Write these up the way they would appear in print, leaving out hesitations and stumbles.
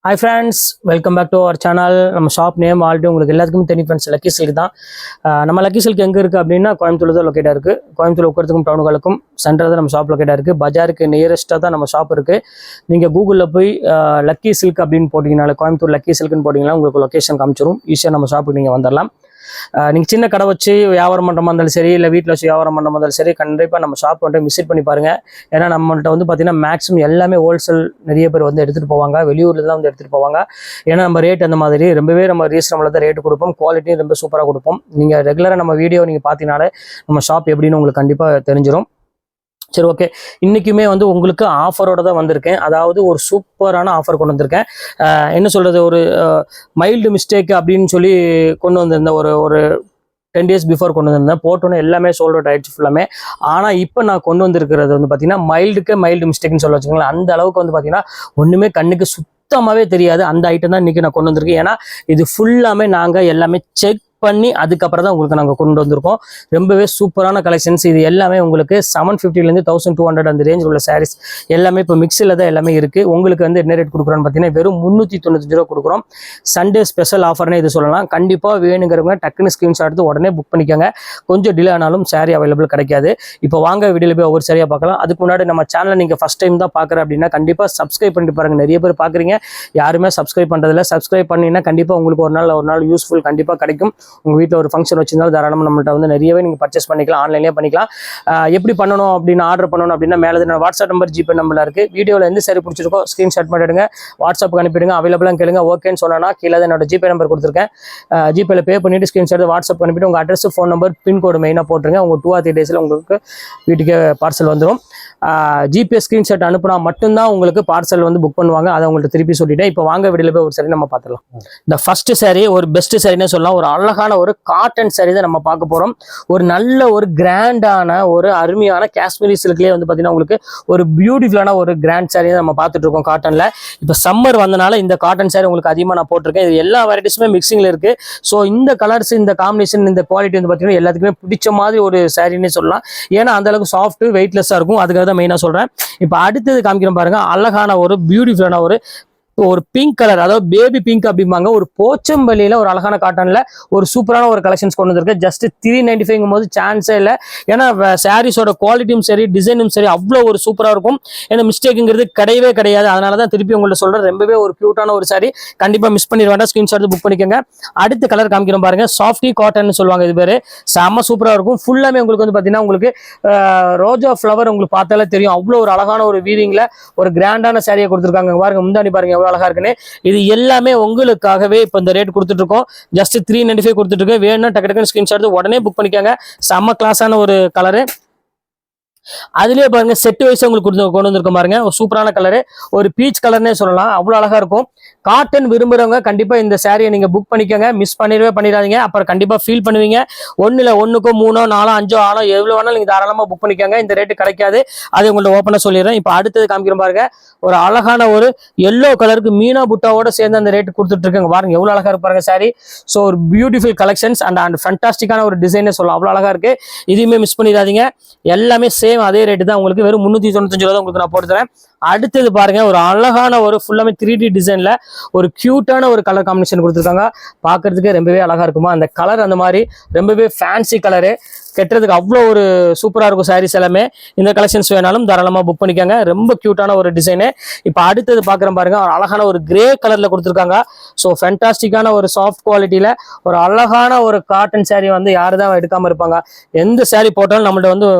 Hi friends, welcome back to our channel. நம்ம shop name already உங்களுக்கு எல்லாத்துக்கும் தெரியும் ஃப்ரெண்ட்ஸ், லக்கி சில்க் தான். நம்ம லக்கி சில்க் எங்கே இருக்குது அப்படின்னா கோயம்புத்தூர் தான் லொக்கேட்டாக இருக்குது. கோயம்புத்தூர் உட்கிறதுக்கும் டவுனுகளுக்கும் சென்டர் தான் நம்ம ஷாப் லொக்கேட்டாக இருக்குது. பஜாருக்கு நியரஸ்ட்டாக தான் நம்ம ஷாப் இருக்குது. நீங்கள் கூகுளில் போய் லக்கி சில்க் அப்படின்னு போட்டிங்கனால, கோயம்புத்தூர் லக்கி சில்க்னு போட்டிங்கன்னா உங்களுக்கு லொக்கேஷன் காமிச்சிரும். ஈஸியாக நம்ம ஷாப்புக்கு நீங்கள் வந்துடலாம். நீங்கள் சின்ன கடை வச்சு வியாபாரம் பண்ணுற மாதிரி இருந்தாலும் சரி, இல்லை வீட்டில் வச்சு வியாபாரம் பண்ணுற மாதிரி இருந்தாலும் சரி, கண்டிப்பாக நம்ம ஷாப் வந்து விசிட் பண்ணி பாருங்கள். ஏன்னா நம்மள்ட்ட வந்து பார்த்தீங்கன்னா மேக்ஸிமம் எல்லாமே ஹோல்சேல் நிறைய பேர் வந்து எடுத்துகிட்டு போவாங்க. வெளியூரில் தான் வந்து எடுத்துகிட்டு போவாங்க. ஏன்னா நம்ம ரேட் அந்த மாதிரி ரொம்பவே நம்ம ரீசனபிளாக தான் ரேட்டு கொடுப்போம். குவாலிட்டியும் ரொம்ப சூப்பராக கொடுப்போம். நீங்கள் ரெகுலராக நம்ம வீடியோ நீங்கள் பார்த்தீங்கனாலே நம்ம ஷாப் எப்படின்னு உங்களுக்கு கண்டிப்பாக தெரிஞ்சிடும். சரி, ஓகே. இன்றைக்குமே வந்து உங்களுக்கு ஆஃபரோட தான் வந்திருக்கேன். அதாவது ஒரு சூப்பரான ஆஃபர் கொண்டு வந்திருக்கேன். என்ன சொல்கிறது, ஒரு மைல்டு மிஸ்டேக் அப்படின்னு சொல்லி கொண்டு வந்திருந்தேன். ஒரு 10 days பிஃபோர் கொண்டு வந்திருந்தேன். போட்டோன்னு எல்லாமே சோல்ட் அவுட் ஆயிடுச்சு ஃபுல்லாமே. ஆனால் இப்போ நான் கொண்டு வந்திருக்கிறது வந்து பார்த்தீங்கன்னா மைல்டு மிஸ்டேக்னு சொல்ல வச்சுக்கோங்களேன். அந்த அளவுக்கு வந்து பார்த்தீங்கன்னா ஒன்றுமே கண்ணுக்கு சுத்தமாகவே தெரியாது. அந்த ஐட்டம் தான் இன்றைக்கி நான் கொண்டு வந்திருக்கேன். ஏன்னா இது ஃபுல்லாமே நாங்கள் எல்லாமே செக் பண்ணி அதுக்கப்புறம் தான் உங்களுக்கு நாங்கள் கொண்டு வந்திருக்கோம். ரொம்பவே சூப்பரான கலெக்ஷன்ஸ். இது எல்லாமே உங்களுக்கு 750 1200 அந்த ரேஞ்ச் உள்ள சாரீஸ் எல்லாமே இப்போ மிக்ஸில் தான் எல்லாமே இருக்குது. உங்களுக்கு வந்து என்ன ரேட் கொடுக்குறோன்னு பார்த்தீங்கன்னா வெறும் 395 ரூபா கொடுக்குறோம். சண்டே ஸ்பெஷல் ஆஃபர்னே இது சொல்லலாம். கண்டிப்பாக வேணுங்கிறவங்க டக்குன்னு ஸ்க்ரீன்ஷாட் எடுத்து உடனே புக் பண்ணிக்கோங்க. கொஞ்சம் டிலே ஆனாலும் சாரீ அவைலபிள் கிடைக்காது. இப்போ வாங்க வீடியோவில் போய் ஒவ்வொரு சாரியாக பார்க்கலாம். அதுக்கு முன்னாடி நம்ம சேனலை நீங்கள் ஃபஸ்ட் டைம் தான் பார்க்குறேன் அப்படின்னா கண்டிப்பாக சப்ஸ்கிரைப் பண்ணிட்டு பாருங்கள். நிறைய பேர் பார்க்குறீங்க, யாருமே சப்ஸ்கிரைப் பண்ணுறதில்ல. சப்ஸ்கிரைப் பண்ணிங்கன்னா கண்டிப்பாக உங்களுக்கு ஒரு நாள் யூஸ்ஃபுல் கண்டிப்பாக கிடைக்கும். உங்கள் வீட்டில் ஒரு ஃபங்க்ஷன் வச்சிருந்தாலும் தாராளமாக நம்மள்ட்ட வந்து நிறையவே நீங்கள் பர்ச்சேஸ் பண்ணிக்கலாம். ஆன்லைன்லேயே பண்ணிக்கலாம். எப்படி பண்ணணும் அப்படின்னு ஆர்டர் பண்ணணும் அப்படின்னா மேலே வாட்ஸ்அப் நம்பர், ஜிபே நம்பரில் இருக்குது. வீடியோவில் எந்த சரி பிடிச்சிருக்கோ ஸ்க்ரீன்ஷாட் பண்ணிவிடுங்க, வாட்ஸ்அப்புக்கு அனுப்பிடுங்க. அவைலபிளாக கேளுங்க. ஓகேன்னு சொன்னால் கீழே தான் என்னோட ஜிபே நம்பர் கொடுத்துருக்கேன். ஜிபேல பே பண்ணிவிட்டு ஸ்க்ரீன்ஷாட் வாட்ஸ்அப் அனுப்பிட்டு உங்கள் அட்ரஸ், ஃபோன் நம்பர், பின்கோடு மெயினாக போட்டுருங்க. உங்கள் 2 or 3 days உங்களுக்கு வீட்டுக்கே பார்சல் வந்துடும். ஜிபே ஸ்க்ரீன்ஷாட் அனுப்புனா மட்டும்தான் உங்களுக்கு பார்சல் வந்து புக் பண்ணுவாங்க. அதை உங்கள்கிட்ட திருப்பி சொல்லிட்டேன். இப்போ வாங்க வீடியோவில் போய் ஒரு சாரி நம்ம பார்த்துடலாம். இந்த ஃபர்ஸ்ட் சாரி ஒரு பெஸ்ட் சாரின்னு சொல்லலாம். ஒரு அழகான ஒரு காட்டன் சாரி தான் நம்ம பார்க்க போகிறோம். ஒரு நல்ல ஒரு கிராண்டான ஒரு அருமையான காஷ்மீரி சில்க்லேயே வந்து பார்த்தீங்கன்னா உங்களுக்கு ஒரு பியூட்டிஃபுல்லான ஒரு கிராண்ட் சாரி தான் நம்ம பார்த்துட்டு இருக்கோம் காட்டனில். இப்போ சம்மர் வந்தனால இந்த காட்டன் சாரி உங்களுக்கு அதிகமாக நான் போட்டிருக்கேன். இது எல்லா வெரைட்டிஸுமே மிக்சிங்கில் இருக்குது. ஸோ இந்த கலர்ஸ், இந்த காம்பினேஷன், இந்த குவாலிட்டி வந்து பார்த்தீங்கன்னா எல்லாத்துக்குமே பிடிச்ச மாதிரி ஒரு சாரின்னே சொல்லலாம். ஏன்னா அந்த அளவுக்கு சாஃப்ட், வெயிட்லெஸ்ஸாக இருக்கும். அதுக்காக தான் மெயினாக சொல்கிறேன். இப்போ அடுத்தது காமிக்கிறேன் பாருங்க. அழகான ஒரு பியூட்டிஃபுல்லான ஒரு பிங்க் கலர், அதாவது பேபி பிங்க் அப்படிம்பாங்க. ஒரு போச்சம்பள்ளியில ஒரு அழகான காட்டன்ல ஒரு சூப்பரான ஒரு கலெக்ஷன்ஸ் கொண்டு வந்திருக்கு. ஜஸ்ட் 395 போது சான்ஸே இல்லை. ஏன்னா சாரீஸோட குவாலிட்டியும் சரி, டிசைனும் சரி அவ்வளோ ஒரு சூப்பராக இருக்கும். ஏன்னா மிஸ்டேக்குங்கிறது கிடையவே கிடையாது. அதனால தான் திருப்பி உங்கள்ட்ட சொல்றேன். ரொம்பவே ஒரு கியூட்டான ஒரு சாரி. கண்டிப்பா மிஸ் பண்ணிட வேண்டாம். ஸ்கிரீன்ஷாட் புக் பண்ணிக்கோங்க. அடுத்த கலர் காமிக்கிறோம் பாருங்க. சாஃப்டி காட்டன் சொல்லுவாங்க. இது பேரு செம்ம சூப்பராக இருக்கும். ஃபுல்லாமே உங்களுக்கு வந்து பார்த்தீங்கன்னா உங்களுக்கு ரோஜா ஃப்ளவர் உங்களுக்கு பார்த்தாலே தெரியும். அவ்வளோ ஒரு அழகான ஒரு வீவிங்ல ஒரு கிராண்டான சாரியை கொடுத்துருக்காங்க. பாருங்க, முந்தாணி பாருங்க அழகா இருக்குன்னு. இது எல்லாமே உங்களுக்காகவே இப்ப இந்த ரேட் கொடுத்துட்டு இருக்கோம். ஜஸ்ட் 395 கொடுத்துட்டு இருக்கோம். வேணும்னா டக்கு டக்குன்னு ஸ்கிரீன்ஷாட் உடனே புக் பண்ணிக்கோங்க. செம்ம கிளாஸான ஒரு கலரு. அதுலயே பாருங்க செட் வைஸ் உங்களுக்கு கொண்டு வந்திருக்கோம் பாருங்க. ஒரு சூப்பரான கலரு, ஒரு பீச் கலர்னே சொல்லலாம். அவ்வளவு அழகா இருக்கும். காட்டன் விரும்புறவங்க கண்டிப்பா இந்த சாரியை நீங்க புக் பண்ணிக்கோங்க. மிஸ் பண்ணிடாதீங்க. அப்புறம் கண்டிப்பா ஃபீல் பண்ணுவீங்க. ஒண்ணுல 1க்கோ 3ஓ 4ஓ 5ஓ 6ஓ எவ்வளவு வேணாலும் நீங்க தாராளமா புக் பண்ணிக்கோங்க. இந்த ரேட்டு கிடைக்காது. அது உங்கள்ட்ட ஓப்பனா சொல்லிடுறேன். இப்போ அடுத்தது காமிக்கிறோம் பாருங்க. ஒரு அழகான ஒரு எல்லோ கலருக்கு மீனா புட்டாவோட சேர்ந்து அந்த ரேட்டு கொடுத்துட்டு இருக்காங்க. பாருங்க எவ்வளவு அழகா இருக்கு பாருங்க சாரி. ஸோ ஒரு பியூட்டிஃபுல் கலெக்ஷன்ஸ் அண்ட் ஃபண்டாஸ்டிக்கான ஒரு டிசைனே சொல்லலாம். அவ்வளவு அழகா இருக்கு. இதையுமே மிஸ் பண்ணிடாதீங்க. எல்லாமே சேம் அதே ரேட்டு தான். உங்களுக்கு வெறும் 395 ரூபா தான் உங்களுக்கு நான் போட்டு தரேன். அடுத்தது பாருங்க, ஒரு அழகான ஒரு ஃபுல்லாமே 3D டிசைன்ல ஒரு கியூட்டான ஒரு கலர் காம்பினேஷன் கொடுத்துருக்காங்க. பார்க்கறதுக்கு ரொம்பவே அழகா இருக்குமா அந்த கலர். அந்த மாதிரி ரொம்பவே ஃபேன்சி கலரு, கெட்டுறதுக்கு அவ்வளோ ஒரு சூப்பராக இருக்கும் சாரீஸ் எல்லாமே. இந்த கலெக்ஷன்ஸ் வேணாலும் தாராளமாக புக் பண்ணிக்கோங்க. ரொம்ப கியூட்டான ஒரு டிசைனு. இப்போ அடுத்தது பார்க்குறேன் பாருங்க. ஒரு அழகான ஒரு கிரே கலர்ல கொடுத்துருக்காங்க. ஸோ ஃபேண்டாஸ்டிக்கான ஒரு சாஃப்ட் குவாலிட்டியில ஒரு அழகான ஒரு காட்டன் சாரீ வந்து யாரு தான் எடுக்காம இருப்பாங்க. எந்த சாரீ போட்டாலும் நம்மள்ட்ட வந்து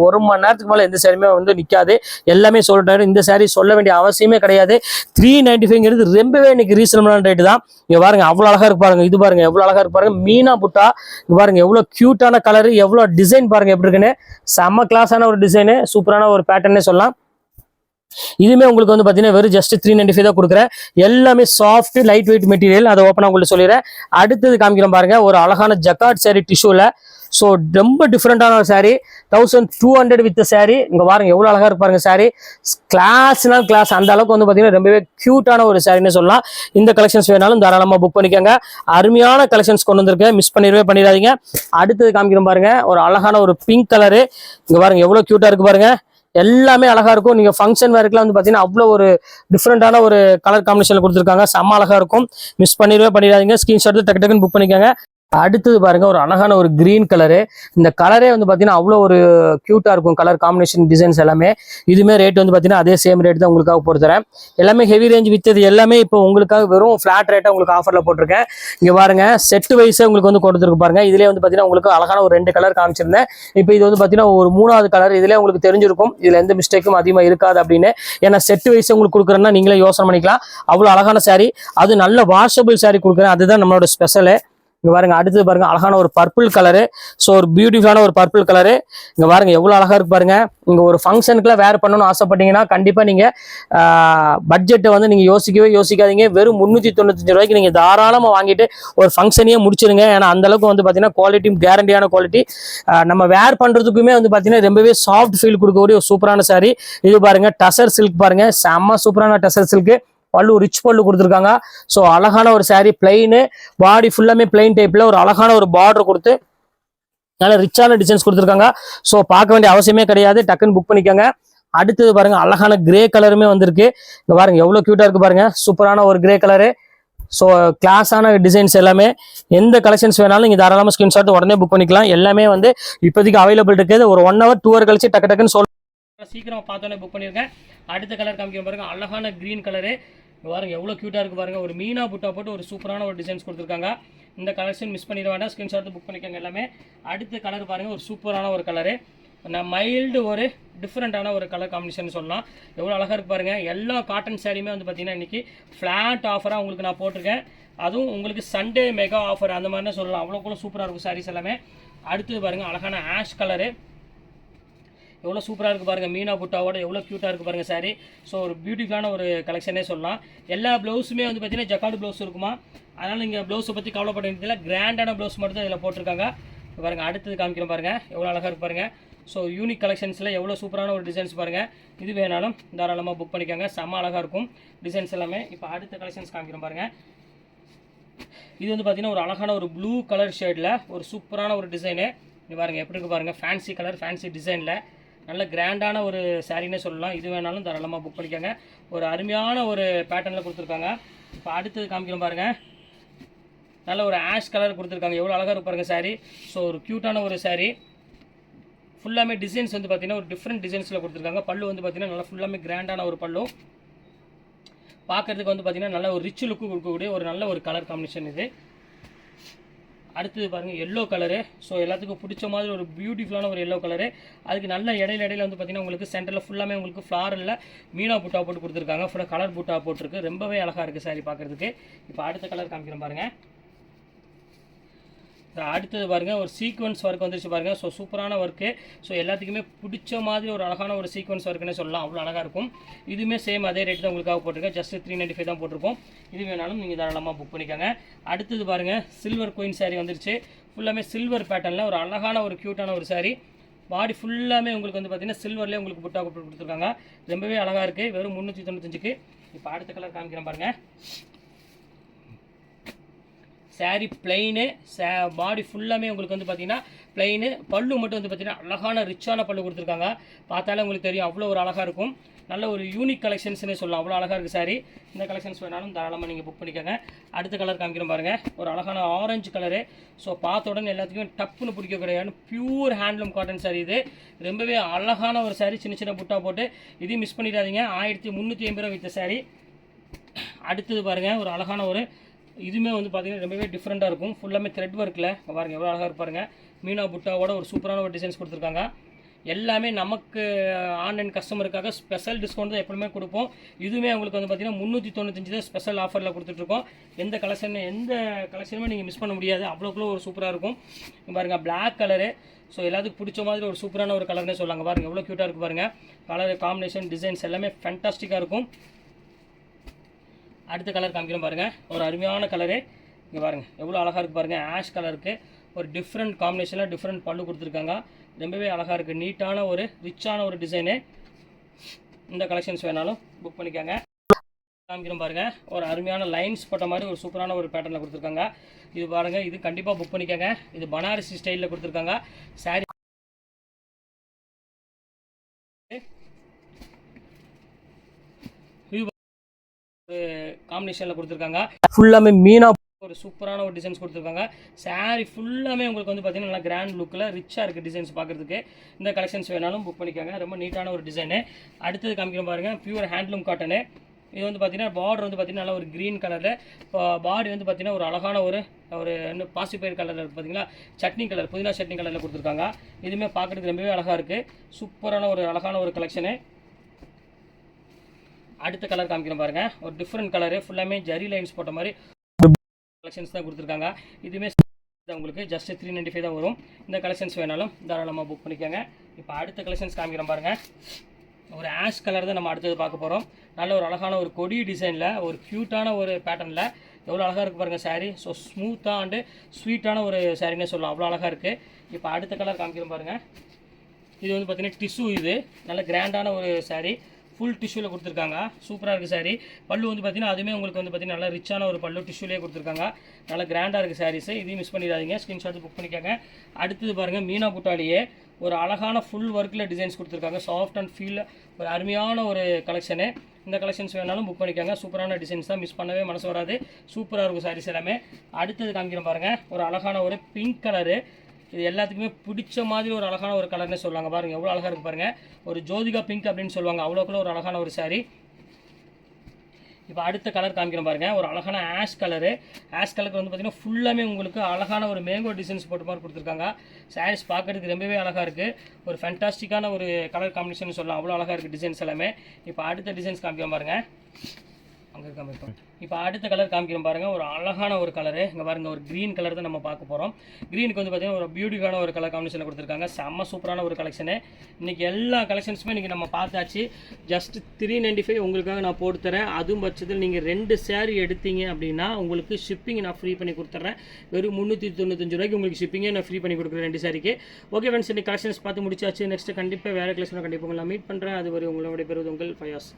ஒரு மணி நேரத்துக்கு மேலே எந்த சாரியுமே வந்து நிற்காது. எல்லாமே சொல்லிட்டாரு. இந்த சாரீ சொல்ல வேண்டிய அவசியமே கிடையாது. 395 ரொம்பவே இன்னைக்கு ரீசனபிளான ரேட்டு தான். இங்க பாருங்க அவ்வளோ அழகா இருக்கு பாருங்க. இது பாருங்க எவ்வளோ அழகா இருக்கு பாருங்க. மீனா புட்டா இங்க பாருங்க எவ்வளோ கியூட்டான கலரு, எவ்வளோ டிசைன் பாருங்க எப்படி இருக்குன்னு. செம்ம கிளாஸான ஒரு டிசைனு, சூப்பரான ஒரு பேட்டர்னே சொல்லலாம். இதுமே உங்களுக்கு வந்து பார்த்தீங்கன்னா வெறும் ஜஸ்ட் 395 தான் கொடுக்குறேன். எல்லாமே சாஃப்ட் லைட் வெயிட் மெட்டீரியல். அதை ஓப்பனாக உங்களுக்கு சொல்லிடுறேன். அடுத்தது காமிக்கிறோம் பாருங்க. ஒரு அழகான ஜக்கார்ட் சாரி டிஷ்யூல. ஸோ ரொம்ப டிஃப்ரெண்டான ஒரு சாரி. 1200 with sorry. இங்கே பாருங்க எவ்வளோ அழகா இருக்கு பாருங்க சாரி. கிளாஸ்னா கிளாஸ். அந்த அளவுக்கு வந்து பார்த்தீங்கன்னா ரொம்பவே கியூட்டான ஒரு சாரின்னு சொல்லலாம். இந்த கலெக்ஷன்ஸ் வேணாலும் தாராளமாக புக் பண்ணிக்கோங்க. அருமையான கலெக்ஷன்ஸ் கொண்டு வந்திருக்கேன். மிஸ் பண்ணிடாதீங்க. அடுத்தது காமிக்கிறோம் பாருங்க. ஒரு அழகான ஒரு பிங்க் கலரு. இங்கே பாருங்க எவ்வளோ கியூட்டா இருக்கு பாருங்க. எல்லாமே அழகா இருக்கும். நீங்க ஃபங்க்ஷன் வேர்க்குலாம் வந்து பாத்தீங்கன்னா அவ்வளோ ஒரு டிஃப்ரெண்டான ஒரு கலர் காம்பினேஷன்ல கொடுத்துருக்காங்க. செம்ம அழகா இருக்கும். மிஸ் பண்ணிடாதீங்க. ஸ்கிரீன்ஷாட் டக்கு டக்குன்னு புக் பண்ணிக்கோங்க. அடுத்தது பாருங்க ஒரு அழகான ஒரு கிரீன் கலரு. இந்த கலரே வந்து பாத்தீங்கன்னா அவ்வளோ ஒரு கியூட்டா இருக்கும். கலர் காம்பினேஷன் டிசைன்ஸ் எல்லாமே. இதுமே ரேட் வந்து பாத்தீங்கன்னா அதே சேம் ரேட் தான் உங்களுக்காக போட்டுறேன். எல்லாமே ஹெவி ரேஞ்ச் வித்தது எல்லாமே இப்போ உங்களுக்காக வெறும் ஃபிளாட் ரேட்டா உங்களுக்கு ஆஃபர்ல போட்டிருக்கேன். இங்க பாருங்க செட் வைஸே உங்களுக்கு வந்து கொடுத்துருக்கு பாருங்க. இதுலயே வந்து பாத்தீங்கன்னா உங்களுக்கு அழகான ஒரு 2 கலர் காமிச்சிருந்தேன். இப்போ இது வந்து பாத்தீங்கன்னா ஒரு 3வது கலர். இதுல உங்களுக்கு தெரிஞ்சிருக்கும் இதுல எந்த மிஸ்டேக்கும் அதிகமா இருக்காது அப்படின்னு. ஏன்னா செட் வைஸ் உங்களுக்கு கொடுக்குறேன்னா நீங்களே யோசனை பண்ணிக்கலாம். அவ்வளவு அழகான சாரி, அது நல்ல வாஷபிள் சாரி கொடுக்குறேன். அதுதான் நம்மளோட ஸ்பெஷல். இங்க பாருங்க அடுத்தது பாருங்க அழகான ஒரு பர்பிள் கலரு. ஸோ ஒரு பியூட்டிஃபுல்லான ஒரு பர்பிள் கலரு. இங்க பாருங்க எவ்வளவு அழகா இருக்கு பாருங்க. நீங்க ஒரு ஃபங்க்ஷனுக்குலாம் வேர் பண்ணணும்னு ஆசைப்பட்டீங்கன்னா கண்டிப்பா நீங்க பட்ஜெட்டை வந்து நீங்க யோசிக்காதீங்க. வெறும் 395 ரூபாய்க்கு நீங்க தாராளமா வாங்கிட்டு ஒரு ஃபங்க்ஷனையே முடிச்சிருங்க. ஏன்னா அந்த அளவுக்கு வந்து பாத்தீங்கன்னா குவாலிட்டி கேரண்டியான குவாலிட்டி. நம்ம வேர் பண்றதுக்குமே வந்து பாத்தீங்கன்னா ரொம்பவே சாஃப்ட் ஃபீல் கொடுக்கக்கூடிய ஒரு சூப்பரான சாரி. இது பாருங்க டசர் சில்க் பாருங்க, செம்ம சூப்பரான டசர் சில்க். பல்லு ரிச் பல்லு கொடுத்துருக்காங்க. ஸோ அழகான ஒரு சாரீ, பிளைனு பாடி ஃபுல்லாமே பிளைன் டைப்ல ஒரு அழகான ஒரு பார்டர் கொடுத்து நல்ல ரிச்சான டிசைன்ஸ் கொடுத்துருக்காங்க. ஸோ பார்க்க வேண்டிய அவசியமே கிடையாது. டக்குன்னு புக் பண்ணிக்கோங்க. அடுத்தது பாருங்க அழகான கிரே கலருமே வந்திருக்கு. இங்க பாருங்க எவ்வளவு கியூட்டா இருக்கு பாருங்க. சூப்பரான ஒரு கிரே கலரு. ஸோ கிளாஸான டிசைன்ஸ் எல்லாமே. எந்த கலெக்ஷன்ஸ் வேணாலும் நீங்க தாராளமாக ஸ்கிரீன்ஷாட் உடனே புக் பண்ணிக்கலாம். எல்லாமே வந்து இப்போதைக்கு அவைலபிள் இருக்குது. ஒரு 1 hour 2 hour கழிச்சு டக்குன்னு சீக்கிரமா பார்த்தோன்னே புக் பண்ணிருக்கேன். அடுத்த கலர் காமிக்க பாருங்க அழகான கிரீன் கலரு. பாருங்க எவ்வளோ க்யூட்டாக இருக்குது பாருங்க. ஒரு மீனா புட்டா போட்டு ஒரு சூப்பரான ஒரு டிசைன்ஸ் கொடுத்துருக்காங்க. இந்த கலெக்ஷன் மிஸ் பண்ணிட வேண்டாம். ஸ்கிரீன்ஷாட் புக் பண்ணிக்கோங்க எல்லாமே. அடுத்த கலர் பாருங்க ஒரு சூப்பரான ஒரு கலரு. நான் மைல்டு ஒரு டிஃப்ரெண்ட்டான ஒரு கலர் காம்பினேஷன் சொல்லலாம். எவ்வளோ அழகாக இருக்கு பாருங்க. எல்லா காட்டன் சாரியுமே வந்து பார்த்தீங்கன்னா இன்றைக்கி ஃப்ளாட் ஆஃபராக உங்களுக்கு நான் போட்டிருக்கேன். அதுவும் உங்களுக்கு சண்டே மெகா ஆஃபர் அந்த மாதிரினே சொல்லலாம். அவ்வளோக்குள்ள சூப்பராக இருக்கும் சாரீஸ் எல்லாமே. அடுத்தது பாருங்கள் அழகான ஆஷ் கலரு. எவ்வளோ சூப்பராக இருக்குது பாருங்கள். மீனா புட்டாவோட எவ்வளோ க்யூட்டாக இருக்குது பாருங்கள் சாரி. ஸோ ஒரு பியூட்டிஃபுல்லான ஒரு கலெக்ஷனே சொல்லலாம். எல்லா ப்ளவுஸுமே வந்து பார்த்தீங்கன்னா ஜக்கார்டு ப்ளவுஸ் இருக்குமா. அதனால் நீங்கள் ப்ளவுஸை பற்றி கவலைப்பட வேண்டியதில்லை. கிராண்டான ப்ளவுஸ் மட்டும் தான் இதில் போட்டிருக்காங்க. பாருங்கள் அடுத்தது காமிக்கிறோம் பாருங்கள் எவ்வளோ அழகாக இருக்கு பாருங்கள். ஸோ யூனிக் கலெக்ஷன்ஸில் எவ்வளோ சூப்பரான ஒரு டிசைன்ஸ் பாருங்கள். இது வேணாலும் தாராளமாக புக் பண்ணிக்கோங்க. செம்ம அழகாக இருக்கும் டிசைன்ஸ் எல்லாமே. இப்போ அடுத்த கலெக்ஷன்ஸ் காமிக்கிறோம் பாருங்கள். இது வந்து பார்த்தீங்கன்னா ஒரு அழகான ஒரு ப்ளூ கலர் ஷேடில் ஒரு சூப்பரான ஒரு டிசைனு. இது பாருங்கள் எப்படி இருக்கு பாருங்கள். ஃபேன்சி கலர் ஃபேன்சி டிசைனில் நல்ல கிராண்டான ஒரு சாரின்னே சொல்லலாம். இது வேணாலும் தாராளமாக புக் பண்ணிக்கோங்க. ஒரு அருமையான ஒரு பேட்டர்னில் கொடுத்துருக்காங்க. இப்போ அடுத்தது காமிக்கிறோம் பாருங்கள். நல்ல ஒரு ஆஷ் கலர் கொடுத்துருக்காங்க. எவ்வளோ அழகாக இருக்கு பாருங்கள் சாரி. ஸோ ஒரு க்யூட்டான ஒரு சாரி. ஃபுல்லாமே டிசைன்ஸ் வந்து பார்த்தீங்கன்னா ஒரு டிஃப்ரெண்ட் டிசைன்ஸில் கொடுத்துருக்காங்க. பல்லு வந்து பார்த்தீங்கன்னா நல்லா ஃபுல்லாமே கிராண்டான ஒரு பல்லு. பார்க்குறதுக்கு வந்து பார்த்தீங்கன்னா நல்ல ஒரு ரிச் லுக்கு கொடுக்கக்கூடிய ஒரு நல்ல ஒரு கலர் காம்பினேஷன் இது. அடுத்தது பாருங்கள் எல்லோ கலரு. ஸோ எல்லாத்துக்கும் பிடிச்ச மாதிரி ஒரு பியூட்டிஃபுல்லான ஒரு எல்லோ கலரு. அதுக்கு நல்ல இடையில வந்து பார்த்தீங்கன்னா உங்களுக்கு சென்டரில் ஃபுல்லாமே உங்களுக்கு ஃப்ளாரில் மீனா புட்டா போட்டு கொடுத்துருக்காங்க. ஃபுல்லாக கலர் புட்டா போட்டிருக்கு. ரொம்பவே அழகாக இருக்குது சாரி பார்க்குறதுக்கு. இப்போ அடுத்த கலர் காமிக்கிறேன் பாருங்கள். அடுத்தது பாருங்கள் ஒரு சீக்வன்ஸ் ஒர்க் வந்துருச்சு பாருங்கள். ஸோ சூப்பரான ஒர்க்கு. ஸோ எல்லாத்துக்குமே பிடிச்ச மாதிரி ஒரு அழகான ஒரு சீக்வன்ஸ் ஒர்க்குன்னு சொல்லலாம். அவ்வளோ அழகாக இருக்கும். இதுவுமே சேம் அதே ரேட் தான் உங்களுக்காக போட்டிருக்கேன். ஜஸ்ட் 395 தான் போட்டிருக்கோம். இது வேணாலும் நீங்கள் தாராளமாக புக் பண்ணிக்கோங்க. அடுத்தது பாருங்கள் சில்வர் குயின் சாரி வந்துருச்சு. ஃபுல்லாமே சில்வர் பேட்டர்னில் ஒரு அழகான ஒரு க்யூட்டான ஒரு சாரி. பாடி ஃபுல்லாமே உங்களுக்கு வந்து பார்த்தீங்கன்னா சில்வர்லேயே உங்களுக்கு புட்டா கொடுத்துருக்காங்க. ரொம்பவே அழகாக இருக்குது. வெறும் 395க்கு. இப்போ அடுத்த கலர் காமிக்கிறேன் பாருங்கள். சாரி பிளைனு பாடி ஃபுல்லாமே உங்களுக்கு வந்து பார்த்தீங்கன்னா பிளைனு. பல்லு மட்டும் வந்து பார்த்தீங்கன்னா அழகான ரிச்சான பல்லு கொடுத்துருக்காங்க. பார்த்தாலே உங்களுக்கு தெரியும் அவ்வளோ ஒரு அழகாக இருக்கும். நல்ல ஒரு யூனிக் கலெக்ஷன்ஸ்னே சொல்லலாம். அவ்வளோ அழகாக இருக்குது சாரி. இந்த கலெக்ஷன்ஸ் வேணாலும் தாராளமாக நீங்கள் புக் பண்ணிக்கோங்க. அடுத்த கலர் காமிக்கிறோம் பாருங்கள். ஒரு அழகான ஆரஞ்சு கலரு. ஸோ பார்த்த உடனே எல்லாத்துக்குமே டப்புன்னு பிடிக்கக்கூடியது பியூர் ஹேண்ட்லூம் காட்டன் சாரி. இது ரொம்பவே அழகான ஒரு சாரி. சின்ன சின்ன புட்டா போட்டு இதையும் மிஸ் பண்ணிடாதீங்க. 1350 ரூபா வித்த சாரி. அடுத்தது பாருங்கள் ஒரு அழகான ஒரு இதுவுமே வந்து பார்த்தீங்கன்னா ரொம்பவே டிஃப்ரெண்ட்டாக இருக்கும். ஃபுல்லாமே த்ரெட் ஒர்க்கில் பாருங்கள் எவ்வளோ அழகாக இருப்பாருங்க. மீனா புட்டாவோட ஒரு சூப்பரான ஒரு டிசைன்ஸ் கொடுத்துருக்காங்க. எல்லாமே நமக்கு ஆன்லைன் கஸ்டமருக்காக ஸ்பெஷல் டிஸ்கவுண்ட் தான் எப்பவுமே கொடுப்போம். இதுவுமே உங்களுக்கு வந்து பார்த்தீங்கன்னா 395 தான் ஸ்பெஷல் ஆஃபரில் கொடுத்துட்ருக்கோம். எந்த கலெக்ஷனுமே நீங்கள் மிஸ் பண்ண முடியாது. அவ்வளோக்குள்ள ஒரு சூப்பராக இருக்கும். பாருங்கள் பிளாக் கலரு. ஸோ எல்லாத்துக்கும் பிடிச்ச மாதிரி ஒரு சூப்பரான ஒரு கலர்னே சொல்லாங்க. பாருங்கள் எவ்வளோ க்யூட்டாக இருக்குது பாருங்கள். கலர் காம்பினேஷன் டிசைன்ஸ் எல்லாமே ஃபேண்டாஸ்டிக்காக இருக்கும். அடுத்த கலர் காமிக்கிறோம் பாருங்கள். ஒரு அருமையான கலரு. இங்கே பாருங்கள் எவ்வளோ அழகாக இருக்குது பாருங்கள். ஆஷ் கலருக்கு ஒரு டிஃப்ரெண்ட் காம்பினேஷனில் டிஃப்ரெண்ட் பல்லு கொடுத்துருக்காங்க. ரொம்பவே அழகாக இருக்குது. நீட்டான ஒரு ரிச்சான ஒரு டிசைனு. இந்த கலெக்ஷன்ஸ் வேணாலும் புக் பண்ணிக்கோங்க. காமிக்கிறோம் பாருங்கள். ஒரு அருமையான லைன்ஸ் போட்ட மாதிரி ஒரு சூப்பரான ஒரு பேட்டர்னில் கொடுத்துருக்காங்க. இது பாருங்கள். இது கண்டிப்பாக புக் பண்ணிக்கோங்க. இது பனாரசி ஸ்டைலில் கொடுத்துருக்காங்க. சாரி காம்பினேஷனில் கொடுத்துருக்காங்க. ஃபுல்லாமே மீனா ஒரு சூப்பரான ஒரு டிசைன்ஸ் கொடுத்துருக்காங்க. சாரீ ஃபுல்லாமே உங்களுக்கு வந்து பார்த்தீங்கன்னா நல்லா கிராண்ட் லுக்கில் ரிச்சாக இருக்குது டிசைன்ஸ் பார்க்குறதுக்கு. இந்த கலெக்ஷன்ஸ் வேணாலும் புக் பண்ணிக்கோங்க. ரொம்ப நீட்டான ஒரு டிசைனு. அடுத்தது காமிக்கிற பாருங்கள், பியூர் ஹேண்ட்லூம் காட்டனு. இது வந்து பார்த்தீங்கன்னா பார்டர் வந்து பார்த்தீங்கன்னா நல்லா ஒரு க்ரீன் கலரில், பாடி வந்து பார்த்தீங்கன்னா ஒரு அழகான ஒரு இன்னும் பாசிப்பயிர் கலரில் இருக்குது பார்த்தீங்களா, சட்னி கலர், புதினா சட்னி கலரில் கொடுத்துருக்காங்க. இதுவுமே பார்க்குறதுக்கு ரொம்பவே அழகாக இருக்குது. சூப்பரான ஒரு அழகான ஒரு கலெக்ஷனு. அடுத்த கலர் காமிக்கிறேன் பாருங்கள், ஒரு டிஃப்ரெண்ட் கலரு, ஃபுல்லாமே ஜரி லைன்ஸ் போட்ட மாதிரி கலெக்ஷன்ஸ் தான் கொடுத்துருக்காங்க. இதுவுமே உங்களுக்கு ஜஸ்ட் 395 தான் வரும். இந்த கலெக்ஷன்ஸ் வேணாலும் தாராளமாக புக் பண்ணிக்கோங்க. இப்போ அடுத்த கலெக்ஷன்ஸ் காமிக்கிறேன் பாருங்கள். ஒரு ஆஷ் கலர் தான் நம்ம அடுத்தது பார்க்க போகிறோம். நல்ல ஒரு அழகான ஒரு கொடி டிசைனில், ஒரு க்யூட்டான ஒரு பேட்டர்னில் எவ்வளோ அழகாக இருக்குது பாருங்கள் சாரீ. ஸோ ஸ்மூத்தாக அண்டு ஸ்வீட்டான ஒரு சாரீனே சொல்லலாம், அவ்வளோ அழகாக இருக்குது. இப்போ அடுத்த கலர் காமிக்கிறேன் பாருங்கள். இது வந்து பார்த்திங்கன்னா டிஷ்யூ, இது நல்ல கிராண்டான ஒரு சாரீ, ஃபுல் டிஷ்யூவில் கொடுத்துருக்காங்க. சூப்பராக இருக்குது சாரீ. பல்லு வந்து பார்த்திங்கன்னா அதுவுமே உங்களுக்கு வந்து பார்த்திங்கன்னா நல்லா ரிச்சான ஒரு பல்லு டிஷ்யூலேயே கொடுத்துருக்காங்க. நல்லா கிராண்டாக இருக்குது சாரீஸு. இதையும் மிஸ் பண்ணிடாதீங்க, ஸ்க்ரீன்ஷாட் புக் பண்ணிக்கோங்க. அடுத்தது பாருங்கள், மீனா புட்டாலியே ஒரு அழகான ஃபுல் ஒர்க்கில் டிசைன்ஸ் கொடுத்துருக்காங்க. சாஃப்ட் அண்ட் ஃபீல் ஒரு அருமையான ஒரு கலெக்ஷனு. இந்த கலெக்ஷன்ஸ் வேணாலும் புக் பண்ணிக்கோங்க. சூப்பரான டிசைன்ஸ் தான், மிஸ் பண்ணவே மனசு வராது. சூப்பராக இருக்கும் சாரீஸ் எல்லாமே. அடுத்தது காமிக்கிறேன் பாருங்கள், ஒரு அழகான ஒரு பிங்க் கலரு. இது எல்லாத்துக்குமே பிடிச்ச மாதிரி ஒரு அழகான ஒரு கலர்னே சொல்லுவாங்க. பாருங்கள் எவ்வளோ அழகாக இருக்குது பாருங்கள். ஒரு ஜோதிகா பிங்க் அப்படின்னு சொல்லுவாங்க, அவ்வளோக்குள்ள ஒரு அழகான ஒரு சாரீ. இப்போ அடுத்த கலர் காமிக்கிறேன் பாருங்கள், ஒரு அழகான ஆஷ் கலரு. ஆஷ் கலருக்கு வந்து பார்த்திங்கன்னா ஃபுல்லாமே உங்களுக்கு அழகான ஒரு மேங்கோ டிசைன்ஸ் போட்ட மாதிரி கொடுத்துருக்காங்க. சாரீஸ் பார்க்குறதுக்கு ரொம்பவே அழகாக இருக்குது. ஒரு ஃபேண்டாஸ்டிக்கான ஒரு கலர் காம்பினேஷன் சொல்லலாம், அவ்வளோ அழகாக இருக்குது டிசைன்ஸ் எல்லாமே. இப்போ அடுத்த டிசைன்ஸ் காமிக்கிறேன் பாருங்கள். அங்கே இருக்க இப்போ அடுத்த கலர் காமிக்கிறோம் பாருங்கள், ஒரு அழகான ஒரு கலரு. இங்கே பாருங்கள், ஒரு க்ரீன் கலர் தான் நம்ம பார்க்க போகிறோம். க்ரீனுக்கு வந்து பார்த்திங்கன்னா ஒரு பியூட்டிஃபுல்லான ஒரு கலர் காம்பினேஷனில் கொடுத்துருக்காங்க. செம்ம சூப்பரான ஒரு கலெக்ஷனு. இன்றைக்கி எல்லா கலெக்ஷன்ஸுமே இன்றைக்கி நம்ம பார்த்தாச்சு. ஜஸ்ட் 395 உங்களுக்காக நான் போட்டு தரேன். அதுவும் பட்சத்தில் நீங்கள் 2 சேரீ எடுத்தீங்க அப்படின்னா உங்களுக்கு ஷிப்பிங் நான் ஃப்ரீ பண்ணி கொடுத்துட்றேன். வெறும் 395 ரூபாய்க்கு உங்களுக்கு ஷிப்பிங்கே நான் ஃப்ரீ பண்ணி கொடுக்குறேன் 2 சாரிக்கு. ஓகே ஃப்ரெண்ட்ஸ், இன்றைக்கி கலெக்ஷன்ஸ் பார்த்து முடிச்சாச்சு. நெக்ஸ்ட்டு கண்டிப்பாக வேறு கலெக்ஷனை கண்டிப்பாக உங்களை மீட் பண்ணுறேன். அது வரை உங்களோட பெறுவது உங்கள் ஃபயாஸ்.